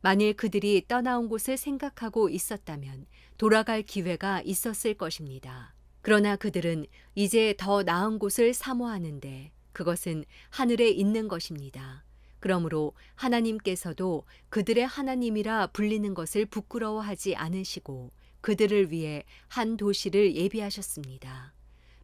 만일 그들이 떠나온 곳을 생각하고 있었다면 돌아갈 기회가 있었을 것입니다. 그러나 그들은 이제 더 나은 곳을 사모하는데 그것은 하늘에 있는 것입니다. 그러므로 하나님께서도 그들의 하나님이라 불리는 것을 부끄러워하지 않으시고 그들을 위해 한 도시를 예비하셨습니다.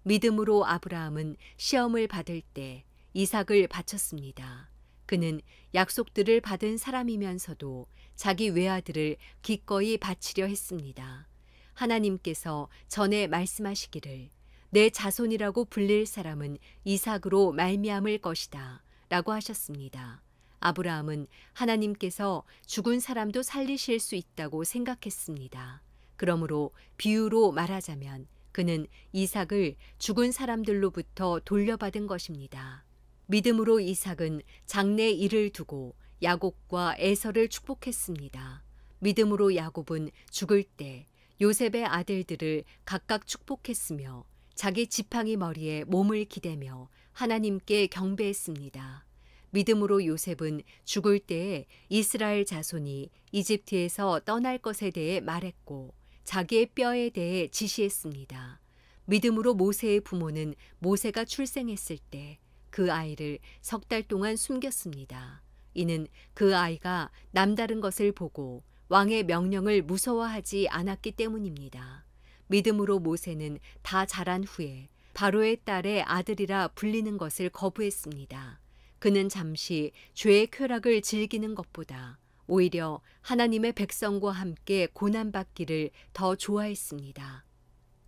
믿음으로 아브라함은 시험을 받을 때 이삭을 바쳤습니다. 그는 약속들을 받은 사람이면서도 자기 외아들을 기꺼이 바치려 했습니다. 하나님께서 전에 말씀하시기를 내 자손이라고 불릴 사람은 이삭으로 말미암을 것이다 라고 하셨습니다. 아브라함은 하나님께서 죽은 사람도 살리실 수 있다고 생각했습니다. 그러므로 비유로 말하자면 그는 이삭을 죽은 사람들로부터 돌려받은 것입니다. 믿음으로 이삭은 장래 일을 두고 야곱과 에서를 축복했습니다. 믿음으로 야곱은 죽을 때 요셉의 아들들을 각각 축복했으며 자기 지팡이 머리에 몸을 기대며 하나님께 경배했습니다. 믿음으로 요셉은 죽을 때에 이스라엘 자손이 이집트에서 떠날 것에 대해 말했고 자기의 뼈에 대해 지시했습니다. 믿음으로 모세의 부모는 모세가 출생했을 때 그 아이를 석 달 동안 숨겼습니다. 이는 그 아이가 남다른 것을 보고 왕의 명령을 무서워하지 않았기 때문입니다. 믿음으로 모세는 다 자란 후에 바로의 딸의 아들이라 불리는 것을 거부했습니다. 그는 잠시 죄의 쾌락을 즐기는 것보다 오히려 하나님의 백성과 함께 고난받기를 더 좋아했습니다.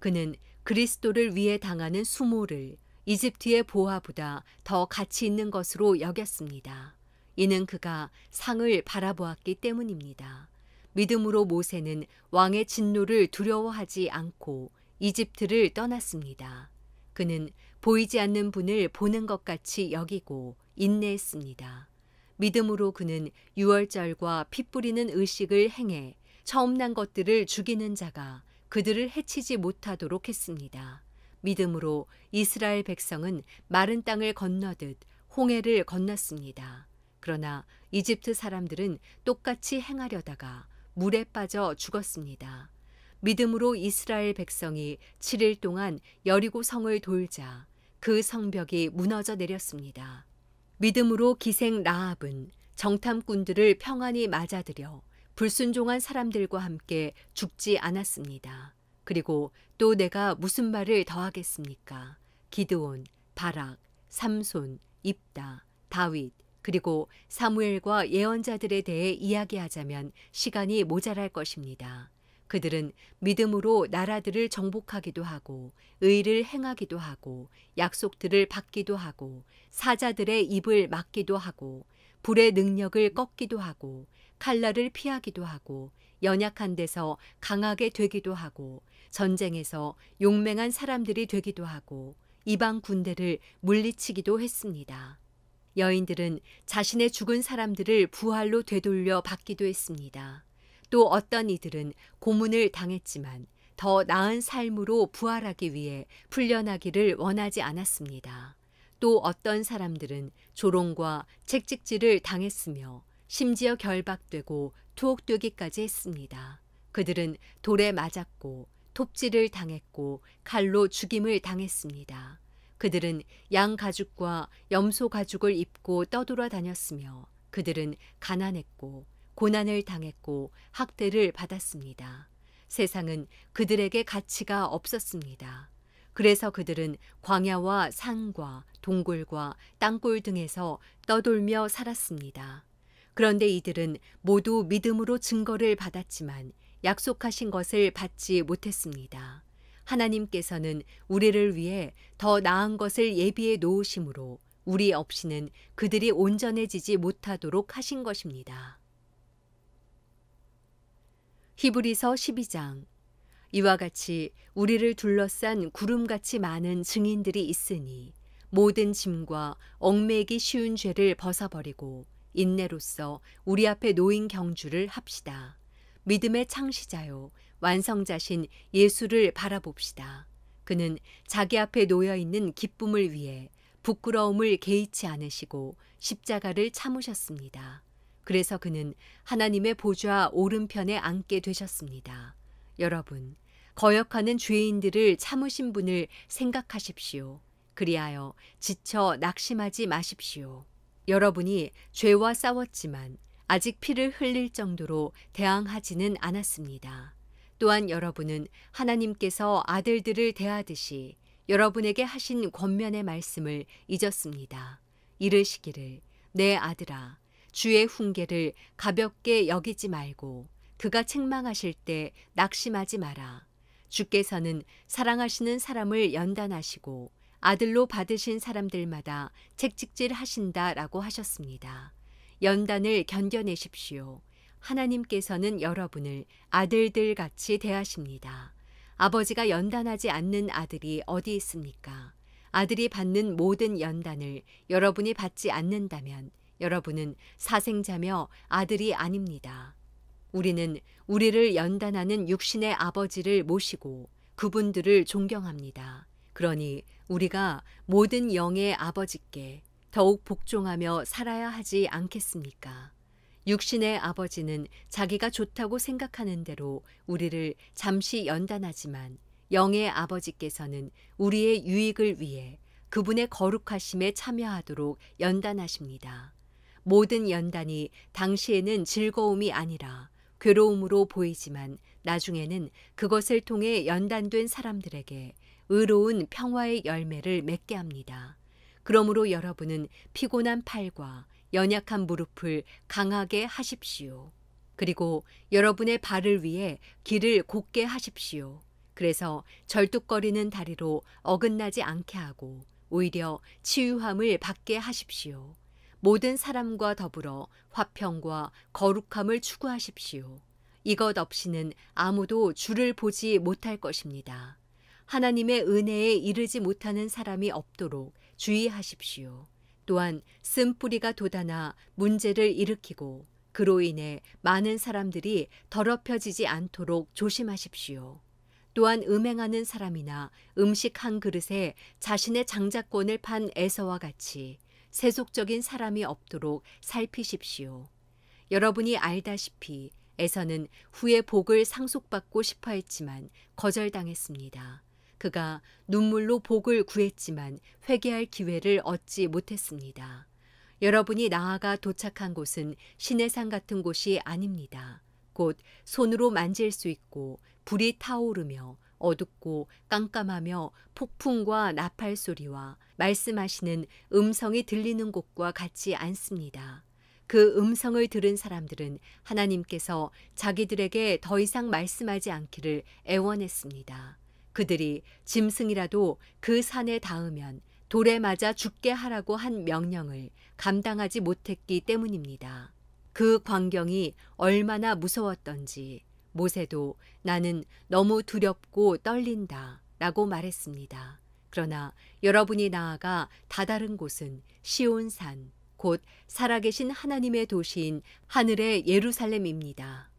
그는 그리스도를 위해 당하는 수모를 이집트의 보화보다 더 가치 있는 것으로 여겼습니다. 이는 그가 상을 바라보았기 때문입니다. 믿음으로 모세는 왕의 진노를 두려워하지 않고 이집트를 떠났습니다. 그는 보이지 않는 분을 보는 것 같이 여기고 인내했습니다. 믿음으로 그는 유월절과 피 뿌리는 의식을 행해 처음 난 것들을 죽이는 자가 그들을 해치지 못하도록 했습니다. 믿음으로 이스라엘 백성은 마른 땅을 건너듯 홍해를 건넜습니다. 그러나 이집트 사람들은 똑같이 행하려다가 물에 빠져 죽었습니다. 믿음으로 이스라엘 백성이 7일 동안 여리고 성을 돌자 그 성벽이 무너져 내렸습니다. 믿음으로 기생 라합은 정탐꾼들을 평안히 맞아들여 불순종한 사람들과 함께 죽지 않았습니다. 그리고 또 내가 무슨 말을 더하겠습니까? 기드온, 바락, 삼손, 입다, 다윗, 그리고 사무엘과 예언자들에 대해 이야기하자면 시간이 모자랄 것입니다. 그들은 믿음으로 나라들을 정복하기도 하고 의를 행하기도 하고 약속들을 받기도 하고 사자들의 입을 막기도 하고 불의 능력을 꺾기도 하고 칼날을 피하기도 하고 연약한 데서 강하게 되기도 하고 전쟁에서 용맹한 사람들이 되기도 하고 이방 군대를 물리치기도 했습니다. 여인들은 자신의 죽은 사람들을 부활로 되돌려 받기도 했습니다. 또 어떤 이들은 고문을 당했지만 더 나은 삶으로 부활하기 위해 풀려나기를 원하지 않았습니다. 또 어떤 사람들은 조롱과 채찍질을 당했으며 심지어 결박되고 투옥되기까지 했습니다. 그들은 돌에 맞았고 톱질을 당했고 칼로 죽임을 당했습니다. 그들은 양 가죽과 염소 가죽을 입고 떠돌아 다녔으며 그들은 가난했고 고난을 당했고 학대를 받았습니다. 세상은 그들에게 가치가 없었습니다. 그래서 그들은 광야와 산과 동굴과 땅굴 등에서 떠돌며 살았습니다. 그런데 이들은 모두 믿음으로 증거를 받았지만 약속하신 것을 받지 못했습니다. 하나님께서는 우리를 위해 더 나은 것을 예비해 놓으심으로 우리 없이는 그들이 온전해지지 못하도록 하신 것입니다. 히브리서 12장. 이와 같이 우리를 둘러싼 구름같이 많은 증인들이 있으니 모든 짐과 얽매이기 쉬운 죄를 벗어버리고 인내로써 우리 앞에 놓인 경주를 합시다. 믿음의 창시자요 완성자신 예수를 바라봅시다. 그는 자기 앞에 놓여 있는 기쁨을 위해 부끄러움을 개의치 않으시고 십자가를 참으셨습니다. 그래서 그는 하나님의 보좌 오른편에 앉게 되셨습니다. 여러분, 거역하는 죄인들을 참으신 분을 생각하십시오. 그리하여 지쳐 낙심하지 마십시오. 여러분이 죄와 싸웠지만 아직 피를 흘릴 정도로 대항하지는 않았습니다. 또한 여러분은 하나님께서 아들들을 대하듯이 여러분에게 하신 권면의 말씀을 잊었습니다. 이르시기를 내 아들아 주의 훈계를 가볍게 여기지 말고 그가 책망하실 때 낙심하지 마라. 주께서는 사랑하시는 사람을 연단하시고 아들로 받으신 사람들마다 책찍질 하신다라고 하셨습니다. 연단을 견뎌내십시오. 하나님께서는 여러분을 아들들 같이 대하십니다. 아버지가 연단하지 않는 아들이 어디 있습니까? 아들이 받는 모든 연단을 여러분이 받지 않는다면 여러분은 사생자며 아들이 아닙니다. 우리는 우리를 연단하는 육신의 아버지를 모시고 그분들을 존경합니다. 그러니 우리가 모든 영의 아버지께 더욱 복종하며 살아야 하지 않겠습니까? 육신의 아버지는 자기가 좋다고 생각하는 대로 우리를 잠시 연단하지만 영의 아버지께서는 우리의 유익을 위해 그분의 거룩하심에 참여하도록 연단하십니다. 모든 연단이 당시에는 즐거움이 아니라 괴로움으로 보이지만 나중에는 그것을 통해 연단된 사람들에게 의로운 평화의 열매를 맺게 합니다. 그러므로 여러분은 피곤한 팔과 연약한 무릎을 강하게 하십시오. 그리고 여러분의 발을 위해 길을 곧게 하십시오. 그래서 절뚝거리는 다리로 어긋나지 않게 하고 오히려 치유함을 받게 하십시오. 모든 사람과 더불어 화평과 거룩함을 추구하십시오. 이것 없이는 아무도 주를 보지 못할 것입니다. 하나님의 은혜에 이르지 못하는 사람이 없도록 주의하십시오. 또한 쓴뿌리가 돋아나 문제를 일으키고 그로 인해 많은 사람들이 더럽혀지지 않도록 조심하십시오. 또한 음행하는 사람이나 음식 한 그릇에 자신의 장자권을 판 에서와 같이 세속적인 사람이 없도록 살피십시오. 여러분이 알다시피 에서는 후에 복을 상속받고 싶어 했지만 거절당했습니다. 그가 눈물로 복을 구했지만 회개할 기회를 얻지 못했습니다. 여러분이 나아가 도착한 곳은 시내산 같은 곳이 아닙니다. 곧 손으로 만질 수 있고 불이 타오르며 어둡고 깜깜하며 폭풍과 나팔 소리와 말씀하시는 음성이 들리는 곳과 같지 않습니다. 그 음성을 들은 사람들은 하나님께서 자기들에게 더 이상 말씀하지 않기를 애원했습니다. 그들이 짐승이라도 그 산에 닿으면 돌에 맞아 죽게 하라고 한 명령을 감당하지 못했기 때문입니다. 그 광경이 얼마나 무서웠던지 모세도 나는 너무 두렵고 떨린다 라고 말했습니다. 그러나 여러분이 나아가 다다른 곳은 시온산, 곧 살아계신 하나님의 도시인 하늘의 예루살렘입니다.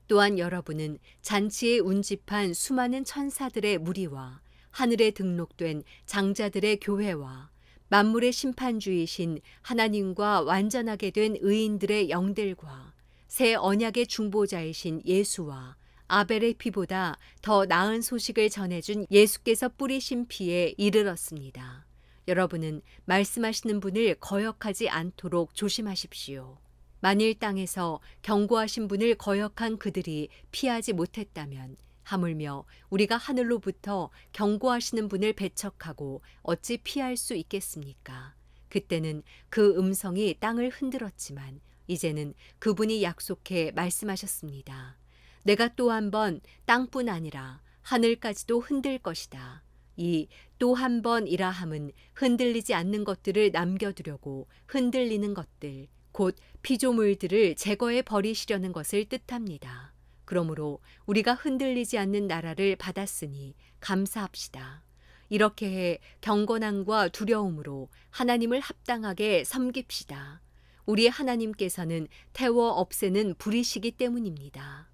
또한 여러분은 잔치에 운집한 수많은 천사들의 무리와 하늘에 등록된 장자들의 교회와 만물의 심판주이신 하나님과 완전하게 된 의인들의 영들과 새 언약의 중보자이신 예수와 아벨의 피보다 더 나은 소식을 전해준 예수께서 뿌리신 피에 이르렀습니다. 여러분은 말씀하시는 분을 거역하지 않도록 조심하십시오. 만일 땅에서 경고하신 분을 거역한 그들이 피하지 못했다면 하물며 우리가 하늘로부터 경고하시는 분을 배척하고 어찌 피할 수 있겠습니까? 그때는 그 음성이 땅을 흔들었지만 이제는 그분이 약속해 말씀하셨습니다. 내가 또 한 번 땅뿐 아니라 하늘까지도 흔들 것이다. 이 또 한 번이라 함은 흔들리지 않는 것들을 남겨두려고 흔들리는 것들, 곧 피조물들을 제거해 버리시려는 것을 뜻합니다. 그러므로 우리가 흔들리지 않는 나라를 받았으니 감사합시다. 이렇게 해 경건함과 두려움으로 하나님을 합당하게 섬깁시다. 우리 하나님께서는 태워 없애는 불이시기 때문입니다.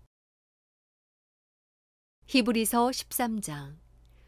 히브리서 13장.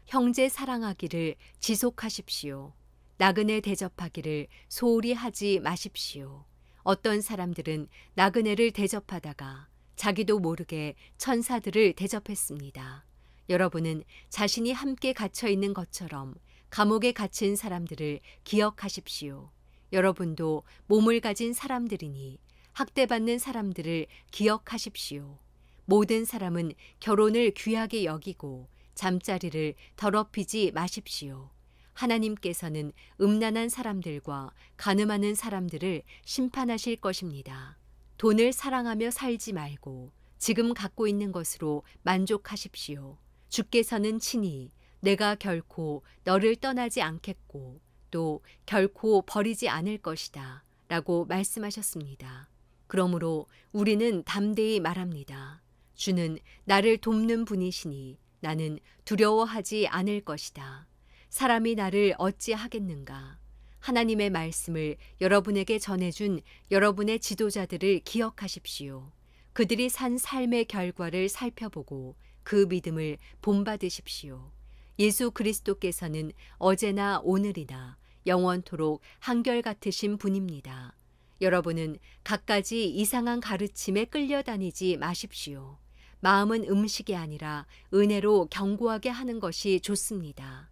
형제 사랑하기를 지속하십시오. 나그네 대접하기를 소홀히 하지 마십시오. 어떤 사람들은 나그네를 대접하다가 자기도 모르게 천사들을 대접했습니다. 여러분은 자신이 함께 갇혀 있는 것처럼 감옥에 갇힌 사람들을 기억하십시오. 여러분도 몸을 가진 사람들이니 학대받는 사람들을 기억하십시오. 모든 사람은 결혼을 귀하게 여기고 잠자리를 더럽히지 마십시오. 하나님께서는 음란한 사람들과 간음하는 사람들을 심판하실 것입니다. 돈을 사랑하며 살지 말고 지금 갖고 있는 것으로 만족하십시오. 주께서는 친히 내가 결코 너를 떠나지 않겠고 또 결코 버리지 않을 것이다 라고 말씀하셨습니다. 그러므로 우리는 담대히 말합니다. 주는 나를 돕는 분이시니 나는 두려워하지 않을 것이다. 사람이 나를 어찌하겠는가. 하나님의 말씀을 여러분에게 전해준 여러분의 지도자들을 기억하십시오. 그들이 산 삶의 결과를 살펴보고 그 믿음을 본받으십시오. 예수 그리스도께서는 어제나 오늘이나 영원토록 한결같으신 분입니다. 여러분은 갖가지 이상한 가르침에 끌려다니지 마십시오. 마음은 음식이 아니라 은혜로 견고하게 하는 것이 좋습니다.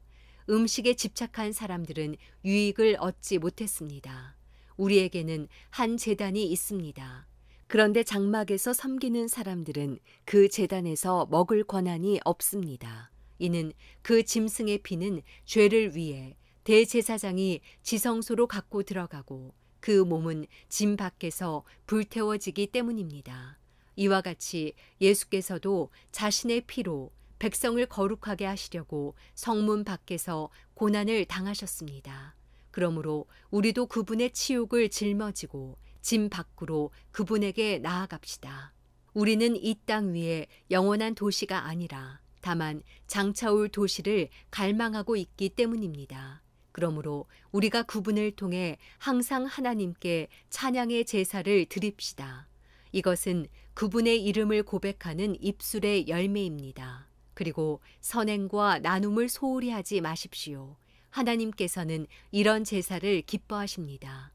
음식에 집착한 사람들은 유익을 얻지 못했습니다. 우리에게는 한 제단이 있습니다. 그런데 장막에서 섬기는 사람들은 그 제단에서 먹을 권한이 없습니다. 이는 그 짐승의 피는 죄를 위해 대제사장이 지성소로 갖고 들어가고 그 몸은 짐 밖에서 불태워지기 때문입니다. 이와 같이 예수께서도 자신의 피로 백성을 거룩하게 하시려고 성문 밖에서 고난을 당하셨습니다. 그러므로 우리도 그분의 치욕을 짊어지고 짐 밖으로 그분에게 나아갑시다. 우리는 이 땅 위에 영원한 도시가 아니라 다만 장차올 도시를 갈망하고 있기 때문입니다. 그러므로 우리가 그분을 통해 항상 하나님께 찬양의 제사를 드립시다. 이것은 그분의 이름을 고백하는 입술의 열매입니다. 그리고 선행과 나눔을 소홀히 하지 마십시오. 하나님께서는 이런 제사를 기뻐하십니다.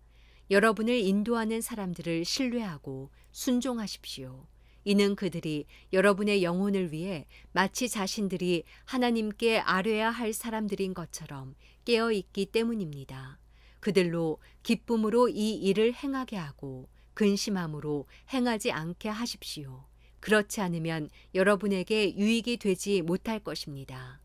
여러분을 인도하는 사람들을 신뢰하고 순종하십시오. 이는 그들이 여러분의 영혼을 위해 마치 자신들이 하나님께 아뢰야 할 사람들인 것처럼 깨어있기 때문입니다. 그들로 기쁨으로 이 일을 행하게 하고 근심함으로 행하지 않게 하십시오. 그렇지 않으면 여러분에게 유익이 되지 못할 것입니다.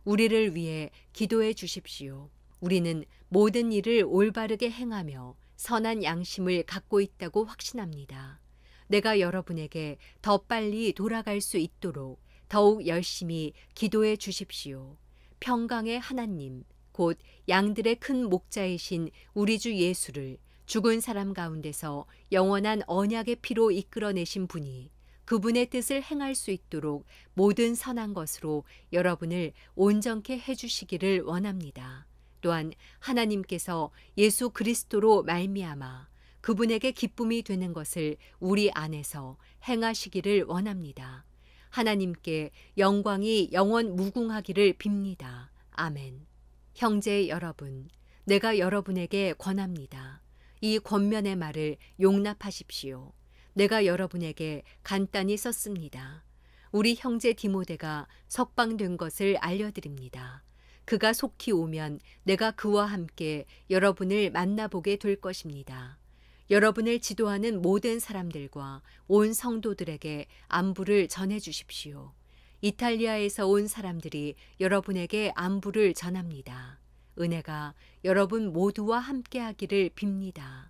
우리를 위해 기도해 주십시오. 우리는 모든 일을 올바르게 행하며 선한 양심을 갖고 있다고 확신합니다. 내가 여러분에게 더 빨리 돌아갈 수 있도록 더욱 열심히 기도해 주십시오. 평강의 하나님, 곧 양들의 큰 목자이신 우리 주 예수를 죽은 사람 가운데서 영원한 언약의 피로 이끌어내신 분이 그분의 뜻을 행할 수 있도록 모든 선한 것으로 여러분을 온전케 해주시기를 원합니다. 또한 하나님께서 예수 그리스도로 말미암아 그분에게 기쁨이 되는 것을 우리 안에서 행하시기를 원합니다. 하나님께 영광이 영원 무궁하기를 빕니다. 아멘. 형제 여러분, 내가 여러분에게 권합니다. 이 권면의 말을 용납하십시오. 내가 여러분에게 간단히 썼습니다. 우리 형제 디모데가 석방된 것을 알려드립니다. 그가 속히 오면 내가 그와 함께 여러분을 만나보게 될 것입니다. 여러분을 지도하는 모든 사람들과 온 성도들에게 안부를 전해 주십시오. 이탈리아에서 온 사람들이 여러분에게 안부를 전합니다. 은혜가 여러분 모두와 함께하기를 빕니다.